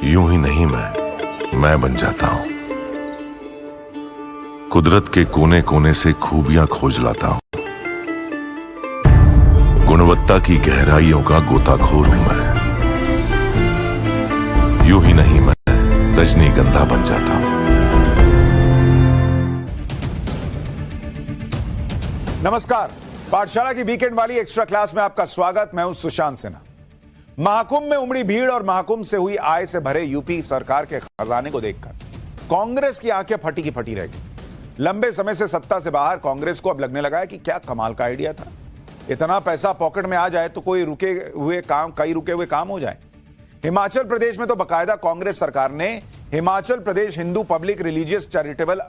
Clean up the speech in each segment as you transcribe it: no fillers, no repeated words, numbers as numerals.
यूं ही नहीं मैं बन जाता हूं। कुदरत के कोने कोने से खूबियां खोज लाता हूं। गुणवत्ता की गहराइयों का गोताखोर हूं मैं। यूं ही नहीं मैं रजनीगंधा बन जाता हूं। नमस्कार, पाठशाला की वीकेंड वाली एक्स्ट्रा क्लास में आपका स्वागत। मैं हूं सुशांत सिन्हा। महाकुंभ में उमड़ी भीड़ और महाकुंभ से हुई आय से भरे यूपी सरकार के खजाने को देखकर कांग्रेस की आंखें फटी की फटी रह गई। लंबे समय से सत्ता से बाहर कांग्रेस को अब लगने लगा है कि क्या कमाल का आइडिया था। इतना पैसा पॉकेट में आ जाए तो कई रुके हुए काम हो जाए। हिमाचल प्रदेश में तो बाकायदा कांग्रेस सरकार ने Himachal Pradesh Hindu public religious charitable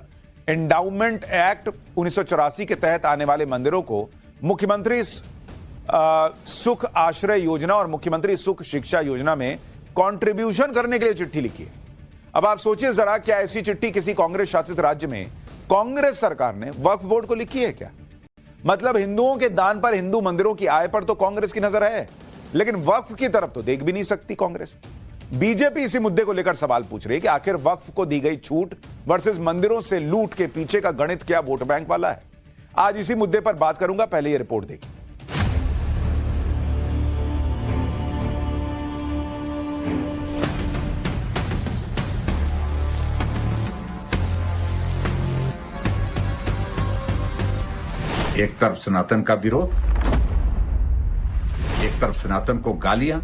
endowment act 1984 के तहत आने वाले मंदिरों को मुख्यमंत्री सुख आश्रय योजना और मुख्यमंत्री सुख शिक्षा योजना में कंट्रीब्यूशन करने के लिए चिट्ठी लिखी है। अब आप सोचिए जरा, क्या ऐसी चिट्ठी किसी कांग्रेस शासित राज्य में कांग्रेस सरकार ने वक्फ बोर्ड को लिखी है क्या? मतलब हिंदुओं के दान पर, हिंदू मंदिरों की आय पर तो कांग्रेस की नजर है, लेकिन वक्फ की तरफ तो देख भी नहीं सकती कांग्रेस। बीजेपी इसी मुद्दे को लेकर सवाल पूछ रही है कि आखिर वक्फ को दी गई छूट वर्सेस मंदिरों से लूट के पीछे का गणित क्या वोट बैंक वाला है? आज इसी मुद्दे पर बात करूंगा। पहले ये रिपोर्ट देखिए। एक तरफ सनातन का विरोध, एक तरफ सनातन को गालियां,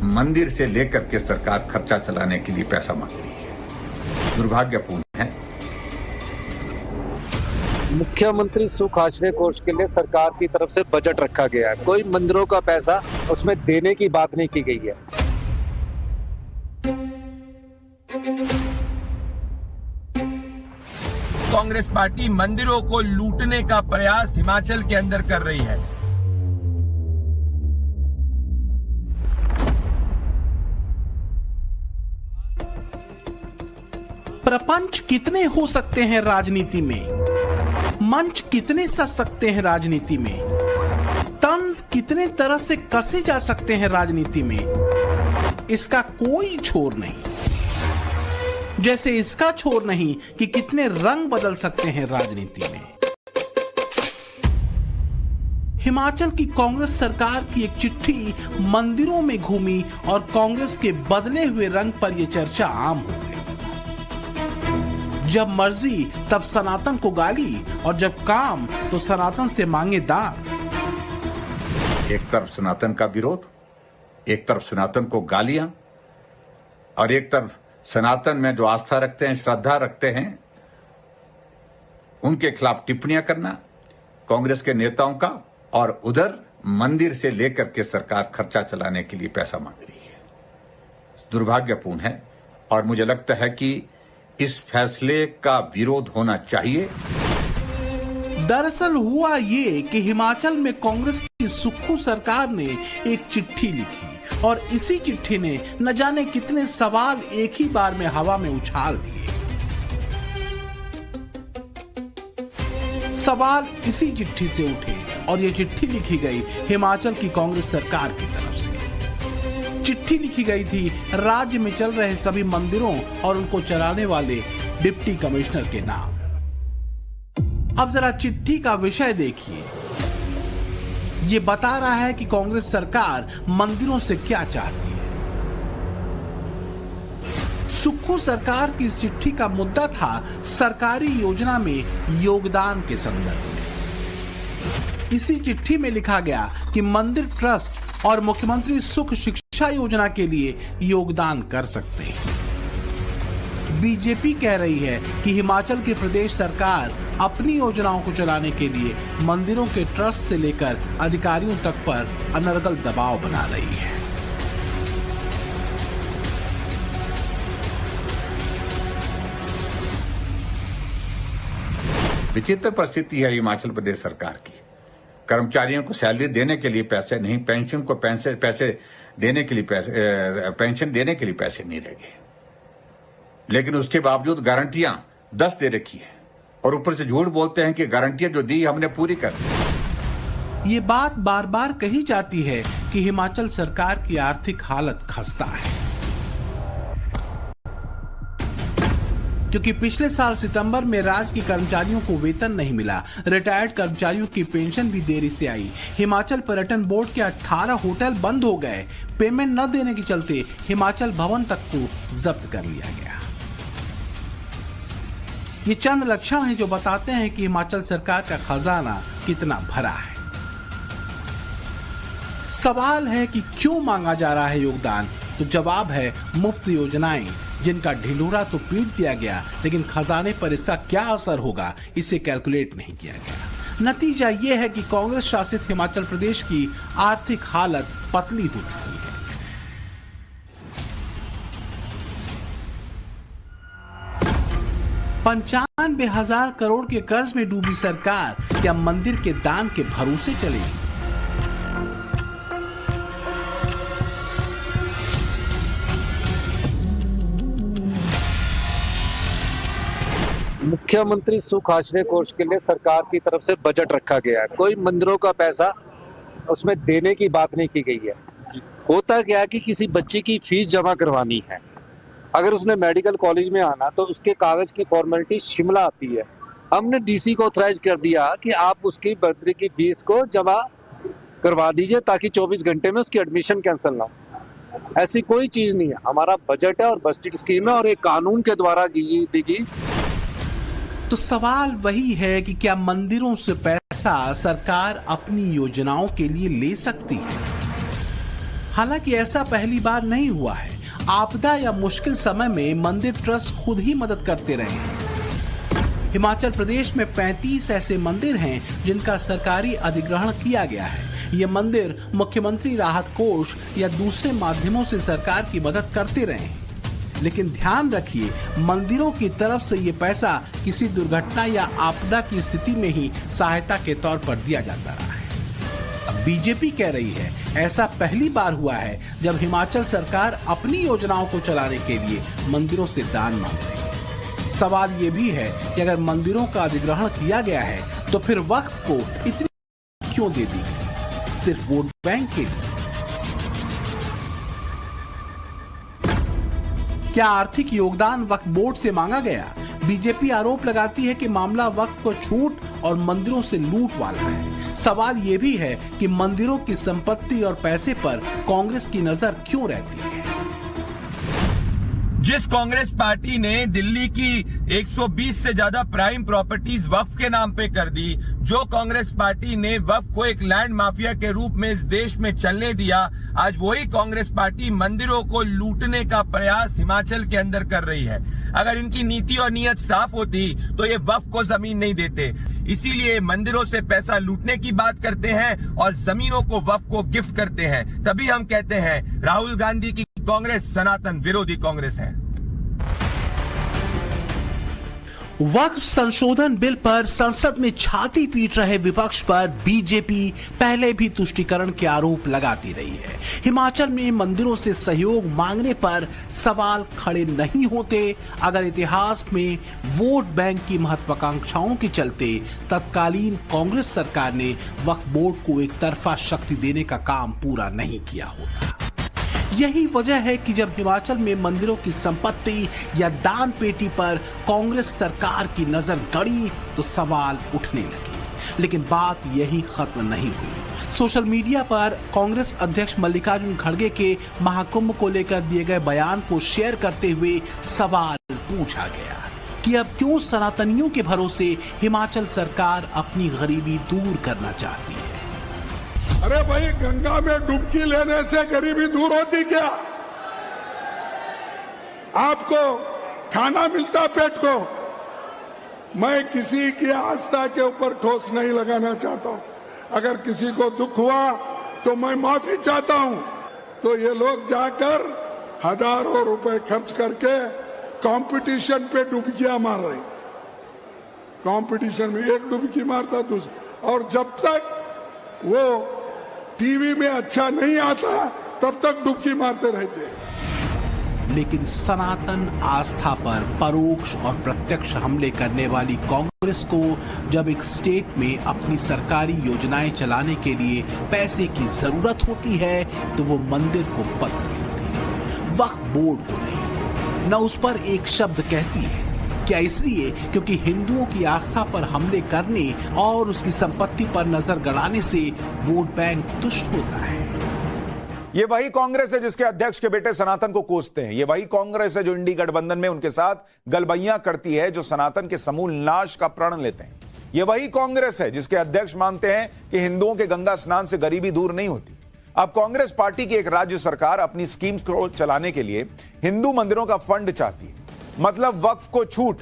मंदिर से लेकर के सरकार खर्चा चलाने के लिए पैसा मांग रही है। दुर्भाग्यपूर्ण है। मुख्यमंत्री सुख आश्रय कोष के लिए सरकार की तरफ से बजट रखा गया है। कोई मंदिरों का पैसा उसमें देने की बात नहीं की गई है। कांग्रेस पार्टी मंदिरों को लूटने का प्रयास हिमाचल के अंदर कर रही है। प्रपंच कितने हो सकते हैं राजनीति में? मंच कितने सज सकते हैं राजनीति में? तंज कितने तरह से कसे जा सकते हैं राजनीति में? इसका कोई छोर नहीं, जैसे इसका छोर नहीं कि कितने रंग बदल सकते हैं राजनीति में। हिमाचल की कांग्रेस सरकार की एक चिट्ठी मंदिरों में घूमी और कांग्रेस के बदले हुए रंग पर यह चर्चा आम हो गई। जब मर्जी तब सनातन को गाली और जब काम तो सनातन से मांगे दान। एक तरफ सनातन का विरोध, एक तरफ सनातन को गालियां और एक तरफ सनातन में जो आस्था रखते हैं, श्रद्धा रखते हैं, उनके खिलाफ टिप्पणियां करना कांग्रेस के नेताओं का, और उधर मंदिर से लेकर के सरकार खर्चा चलाने के लिए पैसा मांग रही है। दुर्भाग्यपूर्ण है और मुझे लगता है कि इस फैसले का विरोध होना चाहिए। दरअसल हुआ ये कि हिमाचल में कांग्रेस की सुक्खू सरकार ने एक चिट्ठी लिखी और इसी चिट्ठी ने न जाने कितने सवाल एक ही बार में हवा में उछाल दिए। सवाल इसी चिट्ठी से उठे और ये चिट्ठी लिखी गई हिमाचल की कांग्रेस सरकार की तरफ से। चिट्ठी लिखी गई थी राज्य में चल रहे सभी मंदिरों और उनको चलाने वाले डिप्टी कमिश्नर के नाम। अब जरा चिट्ठी का विषय देखिए। ये बता रहा है कि कांग्रेस सरकार मंदिरों से क्या चाहती है। सुक्खू सरकार की इस चिट्ठी का मुद्दा था सरकारी योजना में योगदान के संदर्भ में। इसी चिट्ठी में लिखा गया कि मंदिर ट्रस्ट और मुख्यमंत्री सुख शिक्षा योजना के लिए योगदान कर सकते हैं। बीजेपी कह रही है कि हिमाचल की प्रदेश सरकार अपनी योजनाओं को चलाने के लिए मंदिरों के ट्रस्ट से लेकर अधिकारियों तक पर अनर्गल दबाव बना रही है। विचित्र परिस्थिति है हिमाचल प्रदेश सरकार की। कर्मचारियों को सैलरी देने के लिए पैसे नहीं, पेंशन को पैसे देने के लिए पेंशन देने के लिए पैसे नहीं रह गए, लेकिन उसके बावजूद गारंटियां 10 दे रखी है और ऊपर से झूठ बोलते हैं कि गारंटियां जो दी हमने पूरी कर दी। ये बात बार बार कही जाती है कि हिमाचल सरकार की आर्थिक हालत खस्ता है, क्योंकि पिछले साल सितंबर में राज्य के कर्मचारियों को वेतन नहीं मिला, रिटायर्ड कर्मचारियों की पेंशन भी देरी से आई, हिमाचल पर्यटन बोर्ड के 18 होटल बंद हो गए, पेमेंट न देने के चलते हिमाचल भवन तक को जब्त कर लिया गया। ये चंद लक्षण हैं जो बताते हैं कि हिमाचल सरकार का खजाना कितना भरा है। सवाल है कि क्यों मांगा जा रहा है योगदान, तो जवाब है मुफ्त योजनाएं जिनका ढिंढोरा तो पीट दिया गया, लेकिन खजाने पर इसका क्या असर होगा इसे कैलकुलेट नहीं किया गया। नतीजा यह है कि कांग्रेस शासित हिमाचल प्रदेश की आर्थिक हालत पतली हो चुकी है। 95,000 करोड़ के कर्ज में डूबी सरकार क्या मंदिर के दान के भरोसे चलेगी? मुख्यमंत्री सुख आश्रय कोष के लिए सरकार की तरफ से बजट रखा गया है। कोई मंदिरों का पैसा उसमें देने की बात नहीं की गई है। होता क्या है कि किसी बच्चे की फीस जमा करवानी है, अगर उसने मेडिकल कॉलेज में आना तो उसके कागज की फॉर्मेलिटी शिमला आती है। हमने डीसी को ऑथराइज कर दिया कि आप उसकी बर्थडे की फीस को जमा करवा दीजिए ताकि 24 घंटे में उसकी एडमिशन कैंसिल ना हो। ऐसी कोई चीज नहीं है। हमारा बजट है और बजट स्कीम है और एक कानून के द्वारा दी गई। तो सवाल वही है कि क्या मंदिरों से पैसा सरकार अपनी योजनाओं के लिए ले सकती है? हालांकि ऐसा पहली बार नहीं हुआ है। आपदा या मुश्किल समय में मंदिर ट्रस्ट खुद ही मदद करते रहे। हिमाचल प्रदेश में 35 ऐसे मंदिर हैं जिनका सरकारी अधिग्रहण किया गया है। ये मंदिर मुख्यमंत्री राहत कोष या दूसरे माध्यमों से सरकार की मदद करते रहे। लेकिन ध्यान रखिए, मंदिरों की तरफ से ये पैसा किसी दुर्घटना या आपदा की स्थिति में ही सहायता के तौर पर दिया जाता रहा है। अब बीजेपी कह रही है ऐसा पहली बार हुआ है जब हिमाचल सरकार अपनी योजनाओं को चलाने के लिए मंदिरों से दान मांग रही है। सवाल ये भी है कि अगर मंदिरों का अधिग्रहण किया गया है तो फिर वक्फ को इतनी क्यों दे दी गई? सिर्फ वोट बैंक के लिए? क्या आर्थिक योगदान वक्फ बोर्ड से मांगा गया? बीजेपी आरोप लगाती है कि मामला वक्फ को छूट और मंदिरों से लूट वाला है। सवाल ये भी है कि मंदिरों की संपत्ति और पैसे पर कांग्रेस की नजर क्यों रहती है? जिस कांग्रेस पार्टी ने दिल्ली की 120 से ज्यादा प्राइम प्रॉपर्टीज वक्फ के नाम पे कर दी, जो कांग्रेस पार्टी ने वक्फ को एक लैंड माफिया के रूप में इस देश में चलने दिया, आज वही कांग्रेस पार्टी मंदिरों को लूटने का प्रयास हिमाचल के अंदर कर रही है। अगर इनकी नीति और नीयत साफ होती तो ये वक्फ को जमीन नहीं देते। इसीलिए मंदिरों से पैसा लूटने की बात करते हैं और जमीनों को वक्फ को गिफ्ट करते हैं। तभी हम कहते हैं राहुल गांधी की कांग्रेस सनातन विरोधी कांग्रेस है। वक्फ संशोधन बिल पर संसद में छाती पीट रहे विपक्ष पर बीजेपी पहले भी तुष्टीकरण के आरोप लगाती रही है। हिमाचल में मंदिरों से सहयोग मांगने पर सवाल खड़े नहीं होते अगर इतिहास में वोट बैंक की महत्वाकांक्षाओं के चलते तत्कालीन कांग्रेस सरकार ने वक्फ बोर्ड को एक तरफा शक्ति देने का काम पूरा नहीं किया होता। यही वजह है कि जब हिमाचल में मंदिरों की संपत्ति या दान पेटी पर कांग्रेस सरकार की नजर गड़ी तो सवाल उठने लगे। लेकिन बात यही खत्म नहीं हुई। सोशल मीडिया पर कांग्रेस अध्यक्ष मल्लिकार्जुन खड़गे के महाकुंभ को लेकर दिए गए बयान को शेयर करते हुए सवाल पूछा गया कि अब क्यों सनातनियों के भरोसे हिमाचल सरकार अपनी गरीबी दूर करना चाहती है। अरे भाई, गंगा में डुबकी लेने से गरीबी दूर होती क्या? आपको खाना मिलता पेट को? मैं किसी की आस्था के ऊपर ठोस नहीं लगाना चाहता हूं। अगर किसी को दुख हुआ तो मैं माफी चाहता हूं। तो ये लोग जाकर हजारों रुपए खर्च करके कंपटीशन पे डुबकियां मार रहे। कंपटीशन में एक डुबकी मारता दूसरा, और जब तक वो टीवी में अच्छा नहीं आता तब तक डुबकी मारते रहते। लेकिन सनातन आस्था पर परोक्ष और प्रत्यक्ष हमले करने वाली कांग्रेस को जब एक स्टेट में अपनी सरकारी योजनाएं चलाने के लिए पैसे की जरूरत होती है तो वो मंदिर को पत्र लिखती है, वक्फ बोर्ड को नहीं। न उस पर एक शब्द कहती है। क्या इसलिए क्योंकि हिंदुओं की आस्था पर हमले करने और उसकी संपत्ति पर नजर गड़ाने से वोट बैंक तुष्ट होता है। ये वही कांग्रेस है जिसके अध्यक्ष के बेटे सनातन को कोसते हैं। ये वही कांग्रेस है जो इंडी गठबंधन में उनके साथ गलबैयां करती है, जो सनातन के समूल नाश का प्रण लेते हैं। ये वही कांग्रेस है जिसके अध्यक्ष मानते हैं कि हिंदुओं के गंगा स्नान से गरीबी दूर नहीं होती। अब कांग्रेस पार्टी की एक राज्य सरकार अपनी स्कीम को चलाने के लिए हिंदू मंदिरों का फंड चाहती है। मतलब वक्फ को छूट,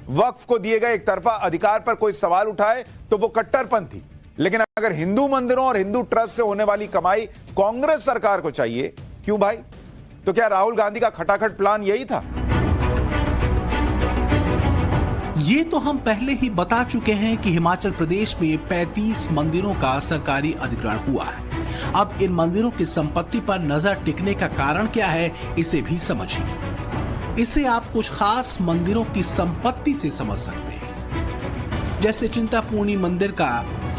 वक्फ को दिए गए एक तरफा अधिकार पर कोई सवाल उठाए तो वो कट्टरपंथी। लेकिन अगर हिंदू मंदिरों और हिंदू ट्रस्ट से होने वाली कमाई कांग्रेस सरकार को चाहिए, क्यों भाई? तो क्या राहुल गांधी का खटाखट प्लान यही था? ये तो हम पहले ही बता चुके हैं कि हिमाचल प्रदेश में 35 मंदिरों का सरकारी अधिग्रहण हुआ है। अब इन मंदिरों की संपत्ति पर नजर टिकने का कारण क्या है, इसे भी समझिए। इसे आप कुछ खास मंदिरों की संपत्ति से समझ सकते हैं। जैसे चिंतापूर्णी मंदिर का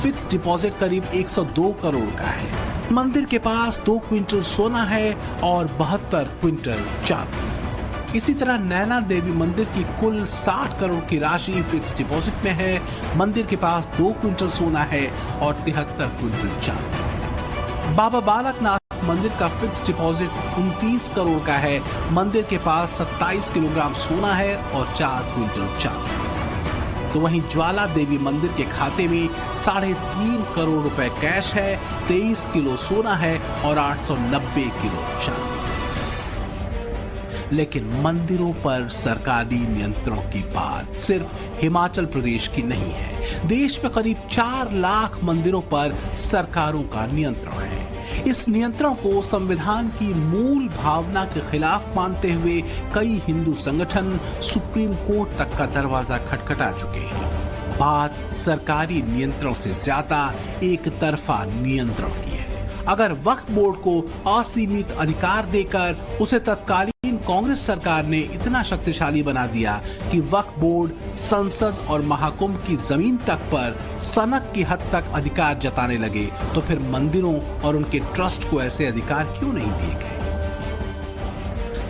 फिक्स डिपॉजिट करीब 102 करोड़ का है। मंदिर के पास 2 क्विंटल सोना है और 72 क्विंटल चांदी। इसी तरह नैना देवी मंदिर की कुल 60 करोड़ की राशि फिक्स डिपॉजिट में है। मंदिर के पास 2 क्विंटल सोना है और 73 क्विंटल चांदी। बाबा बालकनाथ मंदिर का फिक्स डिपॉजिट 29 करोड़ का है। मंदिर के पास 27 किलोग्राम सोना है और 4 क्विंटल चांदी। तो वहीं ज्वाला देवी मंदिर के खाते में 3.5 करोड़ रुपए कैश है, 23 किलो सोना है और 890 किलो चांदी। लेकिन मंदिरों पर सरकारी नियंत्रणों की बात सिर्फ हिमाचल प्रदेश की नहीं है। देश में करीब 4 लाख मंदिरों पर सरकारों का नियंत्रण है। इस नियंत्रण को संविधान की मूल भावना के खिलाफ मानते हुए कई हिंदू संगठन सुप्रीम कोर्ट तक का दरवाजा खटखटा चुके हैं। बात सरकारी नियंत्रण से ज्यादा एक तरफा नियंत्रण की है। अगर वक्फ बोर्ड को असीमित अधिकार देकर उसे तत्कालीन कांग्रेस सरकार ने इतना शक्तिशाली बना दिया कि वक्फ बोर्ड संसद और महाकुंभ की जमीन तक पर सनक की हद तक अधिकार जताने लगे, तो फिर मंदिरों और उनके ट्रस्ट को ऐसे अधिकार क्यों नहीं दिए गए?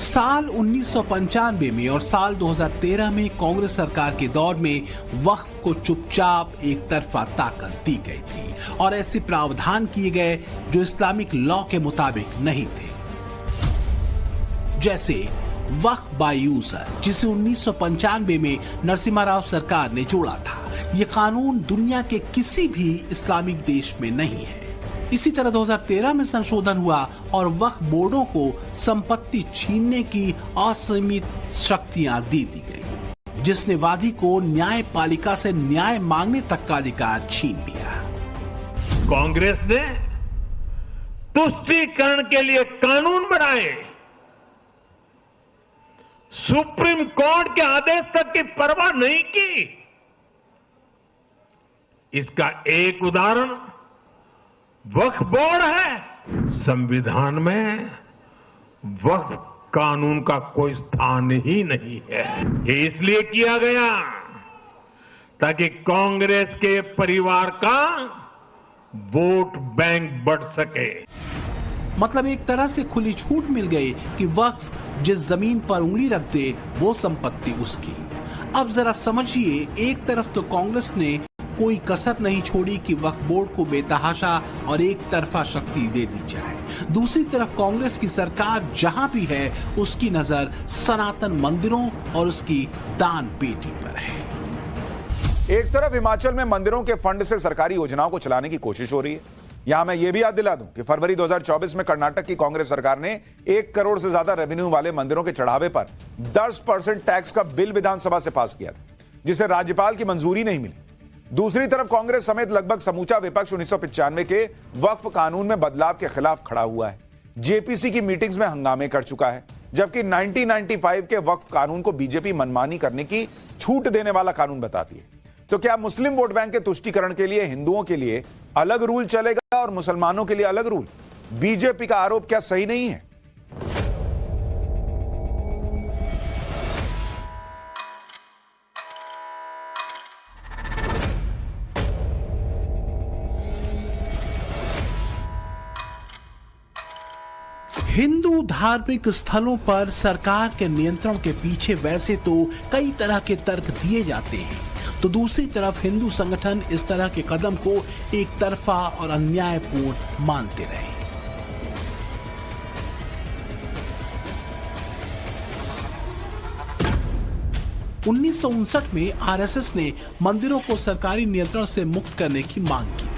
साल 1995 में और साल 2013 में कांग्रेस सरकार के दौर में वक्फ को चुपचाप एक तरफा ताकत दी गई थी और ऐसे प्रावधान किए गए जो इस्लामिक लॉ के मुताबिक नहीं थे। जैसे वक्फ बाय यूजर, जिसे 1995 में नरसिम्हा राव सरकार ने जोड़ा था। यह कानून दुनिया के किसी भी इस्लामिक देश में नहीं है। इसी तरह 2013 में संशोधन हुआ और वक्फ बोर्डों को संपत्ति छीनने की असीमित शक्तियां दी गई, जिसने वादी को न्यायपालिका से न्याय मांगने तक का अधिकार छीन लिया। कांग्रेस ने तुष्टीकरण के लिए कानून बनाए, सुप्रीम कोर्ट के आदेश तक की परवाह नहीं की। इसका एक उदाहरण वक्फ बोर्ड है। संविधान में वक्फ कानून का कोई स्थान ही नहीं है। ये इसलिए किया गया ताकि कांग्रेस के परिवार का वोट बैंक बढ़ सके। मतलब एक तरह से खुली छूट मिल गई कि वक्फ जिस जमीन पर उंगली रख दे वो संपत्ति उसकी। अब जरा समझिए, एक तरफ तो कांग्रेस ने कोई कसर नहीं छोड़ी कि वक्फ बोर्ड को बेतहाशा और एक तरफा शक्ति दे दी जाए, दूसरी तरफ कांग्रेस की सरकार जहां भी है उसकी नजर सनातन मंदिरों और उसकी दान पेटी पर है। एक तरफ हिमाचल में मंदिरों के फंड से सरकारी योजनाओं को चलाने की कोशिश हो रही है। यहां मैं यह भी याद दिला दूं कि फरवरी 2024 में कर्नाटक की कांग्रेस सरकार ने 1 करोड़ से ज्यादा रेवेन्यू वाले मंदिरों के चढ़ावे पर 10% टैक्स का बिल विधानसभा से पास किया था, जिसे राज्यपाल की मंजूरी नहीं मिली। दूसरी तरफ कांग्रेस समेत लगभग समूचा विपक्ष 1995 के वक्फ कानून में बदलाव के खिलाफ खड़ा हुआ है। जेपीसी की मीटिंग्स में हंगामे कर चुका है, जबकि 1995 के वक्फ कानून को बीजेपी मनमानी करने की छूट देने वाला कानून बताती है। तो क्या मुस्लिम वोट बैंक के तुष्टीकरण के लिए हिंदुओं के लिए अलग रूल चलेगा और मुसलमानों के लिए अलग रूल? बीजेपी का आरोप क्या सही नहीं है? हिंदू धार्मिक स्थलों पर सरकार के नियंत्रण के पीछे वैसे तो कई तरह के तर्क दिए जाते हैं, तो दूसरी तरफ हिंदू संगठन इस तरह के कदम को एक तरफा और अन्यायपूर्ण मानते रहे। उन्नीस में आरएसएस ने मंदिरों को सरकारी नियंत्रण से मुक्त करने की मांग की थी।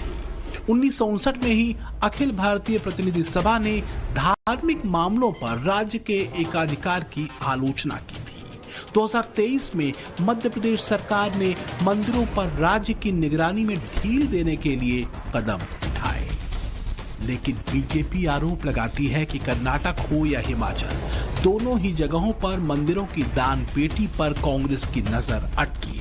1959 में ही अखिल भारतीय प्रतिनिधि सभा ने धार्मिक मामलों पर राज्य के एकाधिकार की आलोचना की थी। 2023 में मध्य प्रदेश सरकार ने मंदिरों पर राज्य की निगरानी में ढील देने के लिए कदम उठाए, लेकिन बीजेपी आरोप लगाती है कि कर्नाटक हो या हिमाचल, दोनों ही जगहों पर मंदिरों की दान पेटी पर कांग्रेस की नजर अटकी